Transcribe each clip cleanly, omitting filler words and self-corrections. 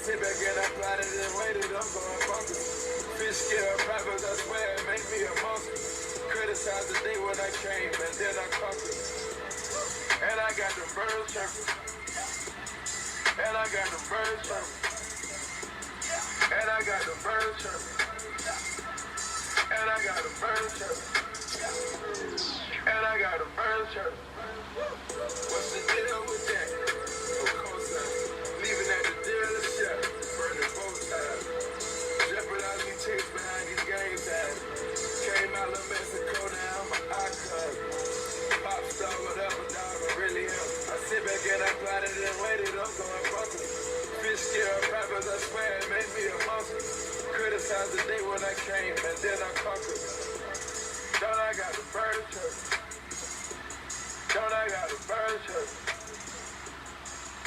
sit back and I plotted and waited, I'm going bonkers. Fish scale rappers, I swear it made me a monster. Criticized the day when I came and then I conquered. And I got the birds chirping. And I got the birds chirping. And I got the birds chirping. And I got the birds chirping. And I got the birds chirping. What's the deal with that? No cosign. Leaving at the dealership, burning both sides. Jeopardize me chase behind these game tags. Came out of Mexico, now I'm an icon. Pop star, whatever, dog, I really am. I sit back and I plotted and waited, I'm going buckle. Fish scale rappers, I swear it made me a monster. Criticized the day when I came and then I conquered. Don't I got the bird chirp? Don't I got the bird chirp?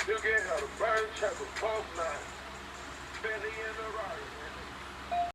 You can hear the bird chirp, both lines. Belly in the rock.